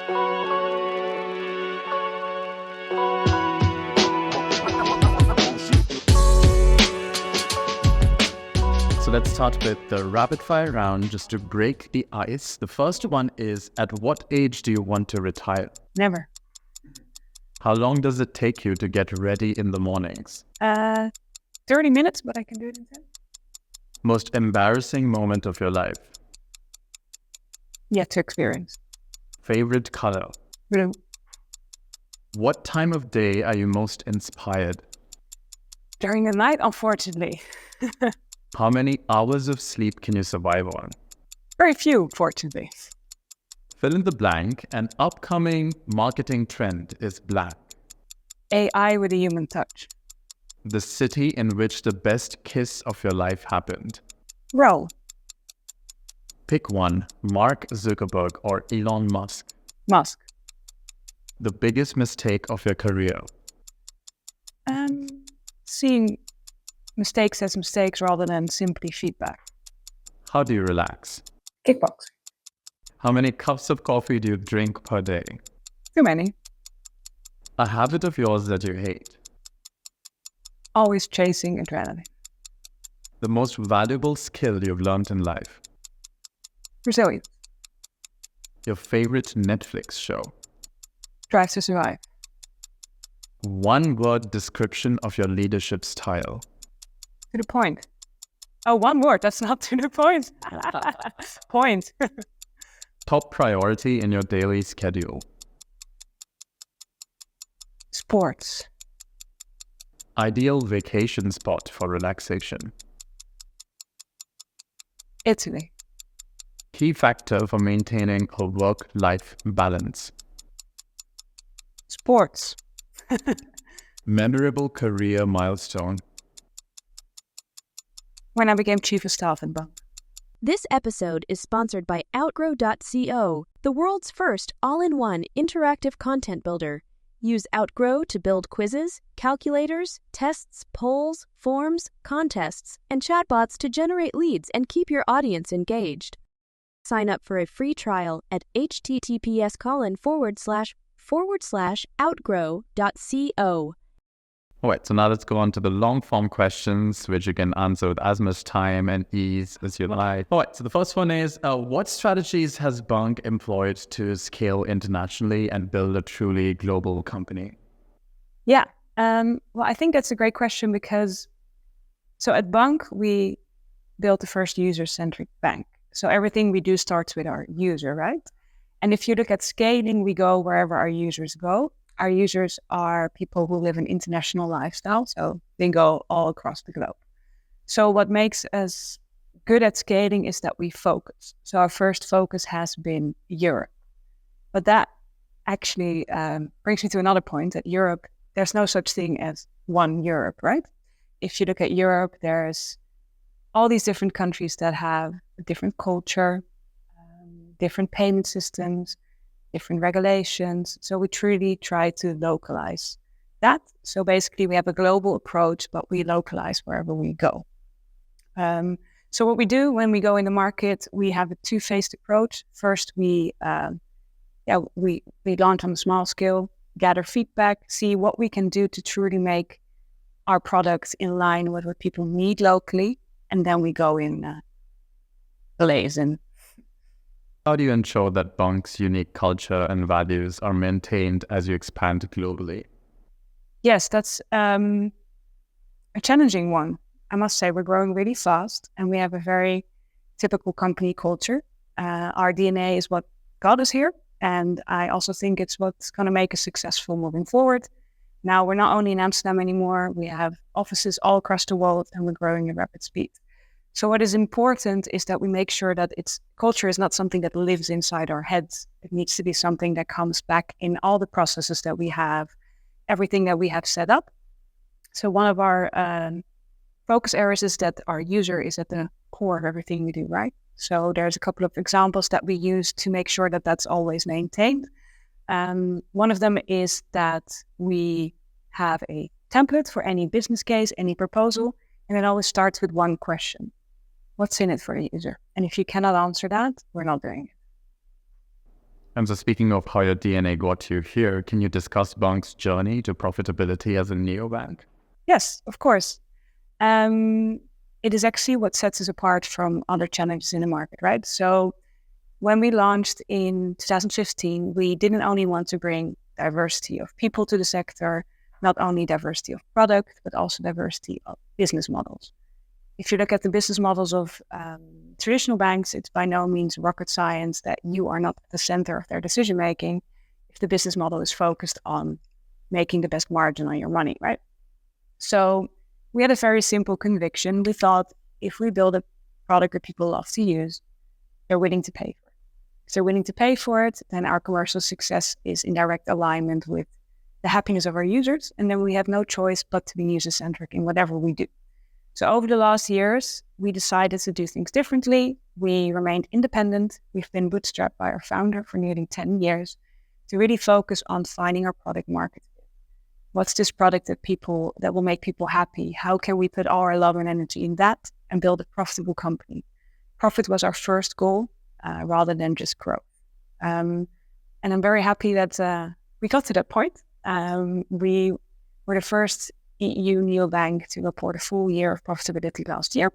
So let's start with the rapid fire round just to break the ice. The first one is, at what age do you want to retire? Never. How long does it take you to get ready in the mornings? 30 minutes, but I can do it in 10. Most embarrassing moment of your life? Yet to experience. Favorite color? Blue. What time of day are you most inspired? During the night, unfortunately. How many hours of sleep can you survive on? Very few, fortunately. Fill in the blank. An upcoming marketing trend is black. AI with a human touch. The city in which the best kiss of your life happened. Roll. Pick one, Mark Zuckerberg or Elon Musk. Musk. The biggest mistake of your career. Seeing mistakes as mistakes rather than simply feedback. How do you relax? Kickbox. How many cups of coffee do you drink per day? Too many. A habit of yours that you hate. Always chasing adrenaline. The most valuable skill you've learned in life. Resilience. Your favorite Netflix show. Drive to survive. One word description of your leadership style. To the point. Oh, one word. That's not to the point. Point. Top priority in your daily schedule. Sports. Ideal vacation spot for relaxation. Italy. Key factor for maintaining a work-life balance. Sports. Memorable career milestone. When I became chief of staff at Bunq. This episode is sponsored by Outgrow.co, the world's first all-in-one interactive content builder. Use Outgrow to build quizzes, calculators, tests, polls, forms, contests, and chatbots to generate leads and keep your audience engaged. Sign up for a free trial at https://outgrow.co. Alright, so now let's go on to the long form questions, which you can answer with as much time and ease as you like. Alright, so the first one is, what strategies has Bunq employed to scale internationally and build a truly global company? Yeah, well, I think that's a great question because, so at Bunq, we built the first user-centric bank. So everything we do starts with our user, right? And if you look at scaling, we go wherever our users go. Our users are people who live an international lifestyle, so they go all across the globe. So what makes us good at scaling is that we focus. So our first focus has been Europe. But that actually brings me to another point, that Europe, there's no such thing as one Europe, right? If you look at Europe, there's all these different countries that have a different culture, different payment systems, different regulations. So we truly try to localize that. So basically we have a global approach, but we localize wherever we go. So what we do when we go in the market, we have a two-phased approach. First, we launch on a small scale, gather feedback, see what we can do to truly make our products in line with what people need locally. And then we go in blazing. How do you ensure that Bunq's unique culture and values are maintained as you expand globally? Yes, that's a challenging one. I must say we're growing really fast and we have a very typical company culture. Our DNA is what got us here. And I also think it's what's going to make us successful moving forward. Now, we're not only in Amsterdam anymore, we have offices all across the world and we're growing at rapid speed. So what is important is that we make sure that culture is not something that lives inside our heads. It needs to be something that comes back in all the processes that we have, everything that we have set up. So one of our focus areas is that our user is at the core of everything we do, right? So there's a couple of examples that we use to make sure that that's always maintained. One of them is that we have a template for any business case, any proposal, and it always starts with one question. What's in it for a user? And if you cannot answer that, we're not doing it. And so speaking of how your DNA got you here, can you discuss Bunq's journey to profitability as a neobank? Yes, of course. It is actually what sets us apart from other challenges in the market, right? So when we launched in 2015, we didn't only want to bring diversity of people to the sector, not only diversity of product, but also diversity of business models. If you look at the business models of traditional banks, it's by no means rocket science that you are not at the center of their decision making if the business model is focused on making the best margin on your money, right? So we had a very simple conviction. We thought if we build a product that people love to use, they're willing to pay for it. If they're willing to pay for it, then our commercial success is in direct alignment with the happiness of our users. And then we have no choice but to be user-centric in whatever we do. So over the last years, we decided to do things differently. We remained independent. We've been bootstrapped by our founder for nearly 10 years to really focus on finding our product market fit. What's this product that will make people happy? How can we put all our love and energy in that and build a profitable company? Profit was our first goal rather than just growth. And I'm very happy that we got to that point. We were the first EU neobank to report a full year of profitability last year.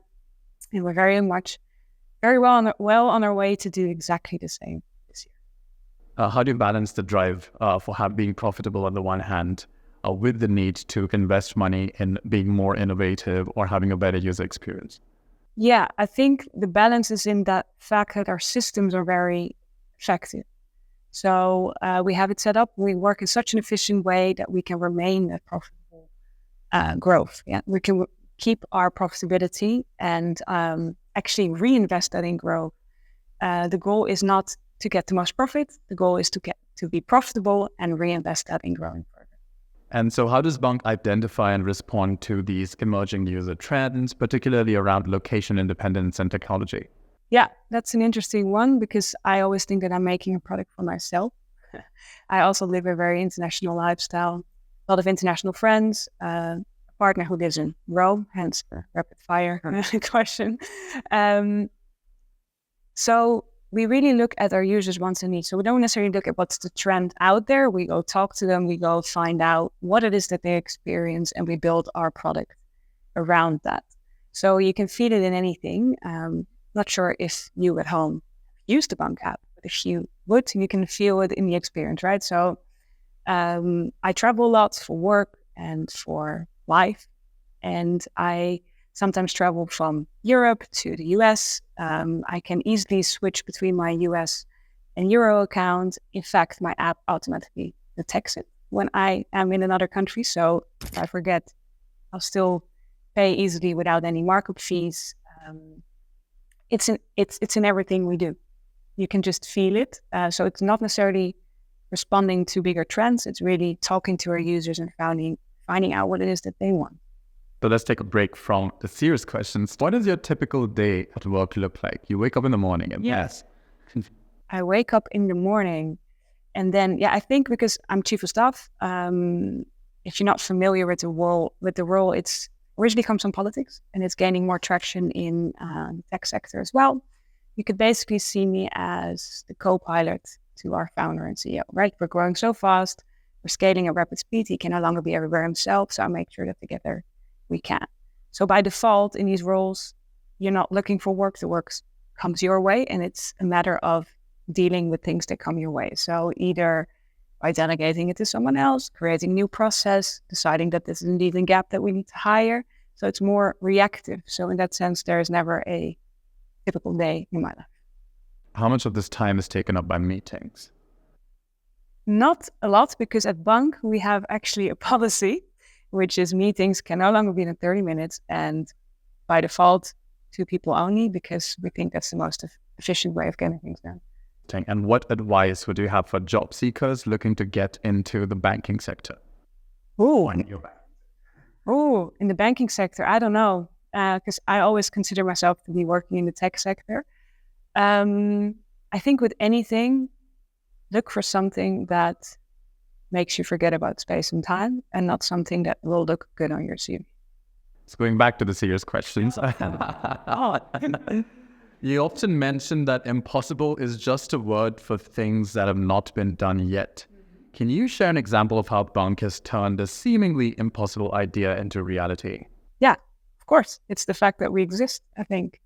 And we're very well on our way to do exactly the same this year. How do you balance the drive for being profitable on the one hand with the need to invest money in being more innovative or having a better user experience? Yeah, I think the balance is in that fact that our systems are very effective. So we have it set up. We work in such an efficient way that we can remain at profitable growth. Yeah, we can keep our profitability and actually reinvest that in growth. The goal is not to get the most profit. The goal is to be profitable and reinvest that in growing further. And so how does Bunq identify and respond to these emerging user trends, particularly around location independence and technology? Yeah, that's an interesting one because I always think that I'm making a product for myself. I also live a very international lifestyle, a lot of international friends, a partner who lives in Rome, hence the rapid fire question. So we really look at our users' wants and needs. So we don't necessarily look at what's the trend out there. We go talk to them. We go find out what it is that they experience, and we build our product around that. So you can feed it in anything. Not sure if you at home use the Bunq app, but if you would, you can feel it in the experience, right? So I travel a lot for work and for life, and I sometimes travel from Europe to the US. I can easily switch between my US and Euro account. In fact, my app automatically detects it when I am in another country. So if I forget, I'll still pay easily without any markup fees. It's in everything we do. You can just feel it. So it's not necessarily responding to bigger trends. It's really talking to our users and finding out what it is that they want. So let's take a break from the serious questions. What does your typical day at work look like? You wake up in the morning and yes. I wake up in the morning and then, I think because I'm chief of staff, if you're not familiar with the role, it's originally comes from politics and it's gaining more traction in the tech sector as well. You could basically see me as the co-pilot to our founder and CEO, right? We're growing so fast. We're scaling at rapid speed. He can no longer be everywhere himself. So I make sure that together we can. So by default in these roles, you're not looking for work. The work comes your way and it's a matter of dealing with things that come your way. So either by delegating it to someone else, creating new process, deciding that this is indeed a gap that we need to hire. So it's more reactive. So in that sense, there is never a typical day in my life. How much of this time is taken up by meetings? Not a lot, because at Bunq, we have actually a policy, which is meetings can no longer be than 30 minutes and by default, 2 people only, because we think that's the most efficient way of getting things done. And what advice would you have for job seekers looking to get into the banking sector? In the banking sector, I don't know, because I always consider myself to be working in the tech sector. I think with anything, look for something that makes you forget about space and time and not something that will look good on your CV. So going back to the serious questions. You often mention that impossible is just a word for things that have not been done yet. Can you share an example of how Bunq has turned a seemingly impossible idea into reality? Yeah, of course. It's the fact that we exist, I think.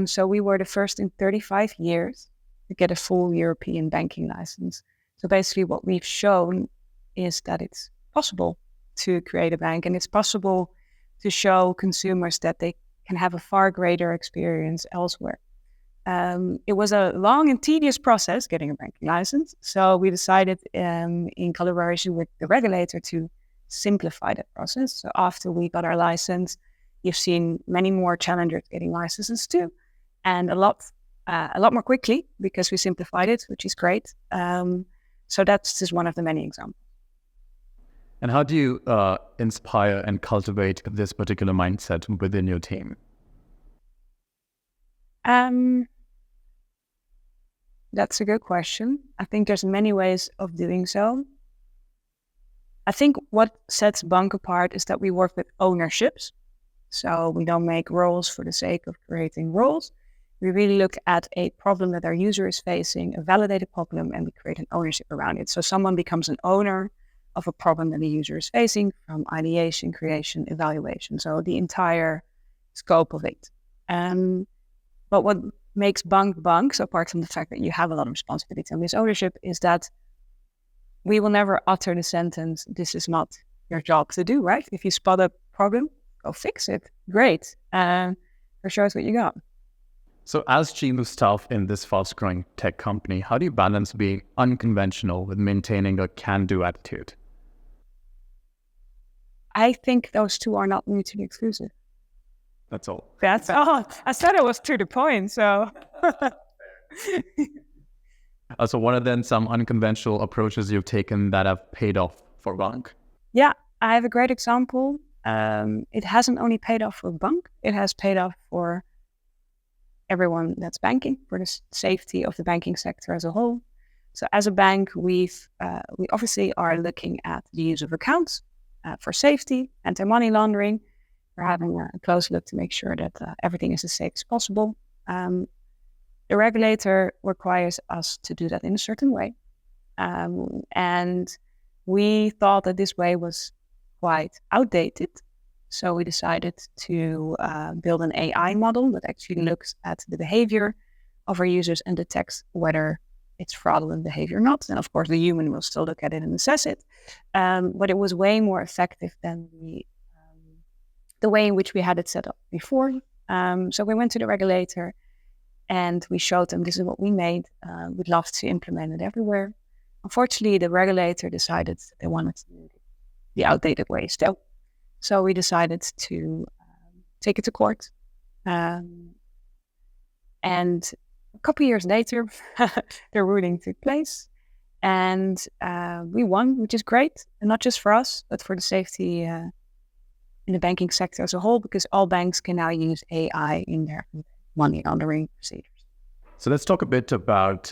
So we were the first in 35 years to get a full European banking license. So basically what we've shown is that it's possible to create a bank, and it's possible to show consumers that they can have a far greater experience elsewhere. It was a long and tedious process getting a banking license. So we decided in collaboration with the regulator to simplify that process. So after we got our license, you've seen many more challengers getting licenses too, and a lot more quickly because we simplified it, which is great. So that's just one of the many examples. And how do you inspire and cultivate this particular mindset within your team? That's a good question. I think there's many ways of doing so. I think what sets Bunq apart is that we work with ownerships. So we don't make rules for the sake of creating rules. We really look at a problem that our user is facing, a validated problem, and we create an ownership around it. So someone becomes an owner of a problem that the user is facing, from ideation, creation, evaluation. So the entire scope of it. But what makes Bunq, so apart from the fact that you have a lot of responsibility on this ownership, is that we will never utter the sentence, "This is not your job to do," right? If you spot a problem, go fix it. Great. Show us what you got. So as chief of staff in this fast-growing tech company, how do you balance being unconventional with maintaining a can-do attitude? I think those two are not mutually exclusive. That's all. That's all. I said it was to the point, so. So what are then some unconventional approaches you've taken that have paid off for Bunq? Yeah, I have a great example. It hasn't only paid off for Bunq, it has paid off for everyone that's banking, for the safety of the banking sector as a whole. So as a bank, we obviously are looking at the use of accounts for safety, anti-money laundering. We're having a close look to make sure that everything is as safe as possible. The regulator requires us to do that in a certain way. And we thought that this way was quite outdated. So we decided to build an AI model that actually looks at the behavior of our users and detects whether it's fraudulent behavior or not. And of course, the human will still look at it and assess it. But it was way more effective than the way in which we had it set up before. So we went to the regulator and we showed them, this is what we made. We'd love to implement it everywhere. Unfortunately, the regulator decided that they wanted to do the outdated way still. So we decided to take it to court. And a couple of years later, the ruling took place. And we won, which is great. And not just for us, but for the safety in the banking sector as a whole, because all banks can now use AI in their money laundering procedures. So let's talk a bit about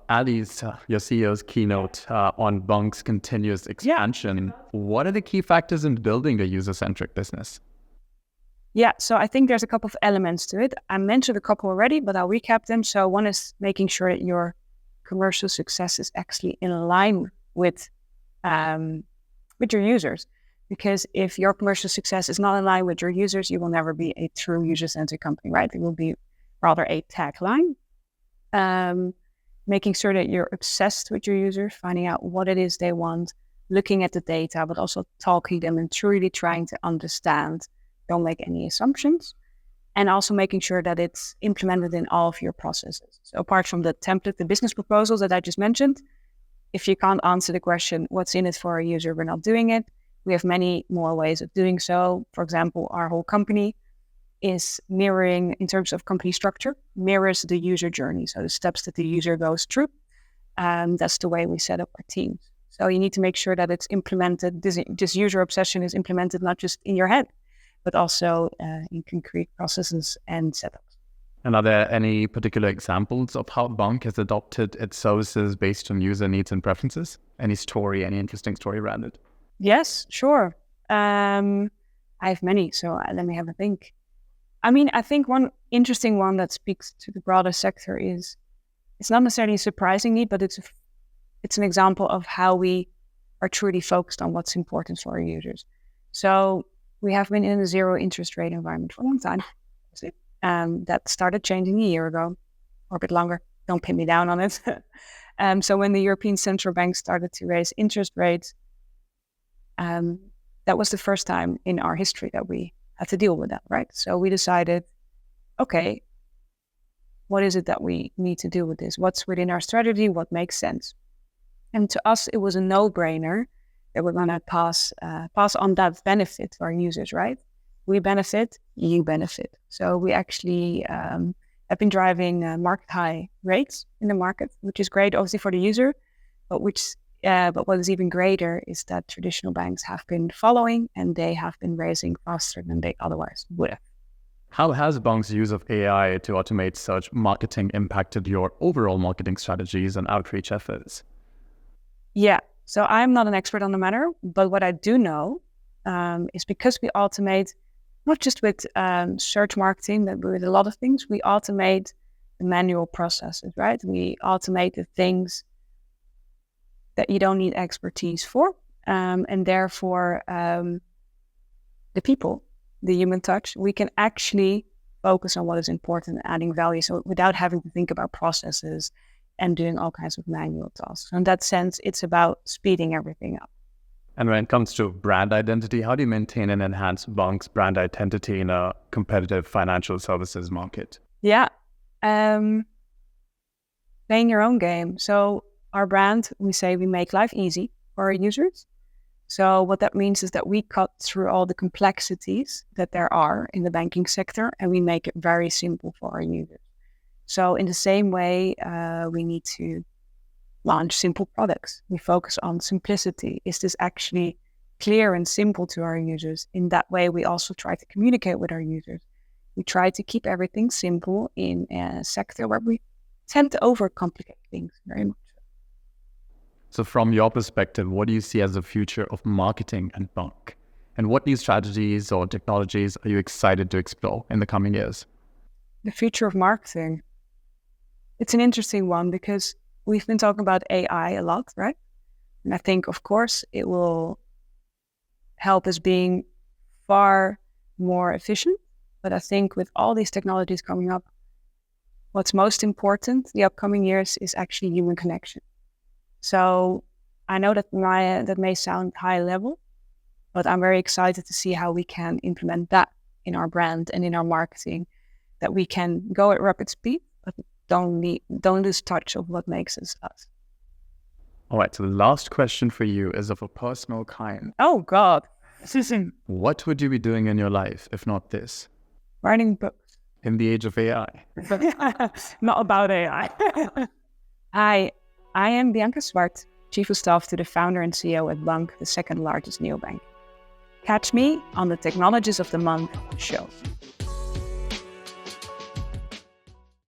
Ali's, your CEO's keynote on Bunq's continuous expansion. Yeah. What are the key factors in building a user-centric business? Yeah, so I think there's a couple of elements to it. I mentioned a couple already, but I'll recap them. So one is making sure that your commercial success is actually in line with your users. Because if your commercial success is not in line with your users, you will never be a true user-centric company, right? It will be rather a tagline. Making sure that you're obsessed with your users, finding out what it is they want, looking at the data, but also talking to them and truly trying to understand. Don't make any assumptions. And also making sure that it's implemented in all of your processes. So apart from the template, the business proposals that I just mentioned, if you can't answer the question, what's in it for a user, we're not doing it. We have many more ways of doing so. For example, our whole company is mirroring, in terms of company structure, mirrors the user journey. So the steps that the user goes through. That's the way we set up our teams. So you need to make sure that it's implemented. This user obsession is implemented not just in your head, but also in concrete processes and setups. And are there any particular examples of how Bunq has adopted its services based on user needs and preferences? Any interesting story around it? Yes, sure. I have many, so let me have a think. I mean, I think one interesting one that speaks to the broader sector is, it's not necessarily surprising me, but it's an example of how we are truly focused on what's important for our users. So we have been in a zero interest rate environment for a long time. That started changing a year ago, or a bit longer. Don't pin me down on it. So when the European Central Bank started to raise interest rates, that was the first time in our history that we had to deal with that, right? So we decided, okay, what is it that we need to do with this? What's within our strategy? What makes sense? And to us, it was a no-brainer that we're going to pass on that benefit to our users, right? We benefit, you benefit. So we actually have been driving market high rates in the market, which is great, obviously, for the user, but what is even greater is that traditional banks have been following, and they have been raising faster than they otherwise would have. How has Bunq's use of AI to automate search marketing impacted your overall marketing strategies and outreach efforts? Yeah, so I'm not an expert on the matter, but what I do know is because we automate, not just with search marketing, but with a lot of things, we automate the manual processes, right? We automate the things that you don't need expertise for, and therefore the people, the human touch, we can actually focus on what is important and adding value, so without having to think about processes and doing all kinds of manual tasks. So in that sense, it's about speeding everything up. And when it comes to brand identity, how do you maintain and enhance Bunq's brand identity in a competitive financial services market? Yeah, playing your own game. So our brand, we say we make life easy for our users. So what that means is that we cut through all the complexities that there are in the banking sector, and we make it very simple for our users. So in the same way, we need to launch simple products. We focus on simplicity. Is this actually clear and simple to our users? In that way, we also try to communicate with our users. We try to keep everything simple in a sector where we tend to overcomplicate things very much. So from your perspective, what do you see as the future of marketing at Bunq? And what new strategies or technologies are you excited to explore in the coming years? The future of marketing. It's an interesting one because we've been talking about AI a lot, right? And I think, of course, it will help us being far more efficient. But I think with all these technologies coming up, what's most important the upcoming years is actually human connection. So I know that that may sound high level, but I'm very excited to see how we can implement that in our brand and in our marketing, that we can go at rapid speed, but don't lose touch of what makes us us. All right, so the last question for you is of a personal kind. Oh, God. What would you be doing in your life if not this? Writing books. In the age of AI? Not about AI. Hi, I am Bianca Zwart, Chief of Staff to the founder and CEO at Bunq, the second largest neobank. Catch me on the Technologies of the Month show.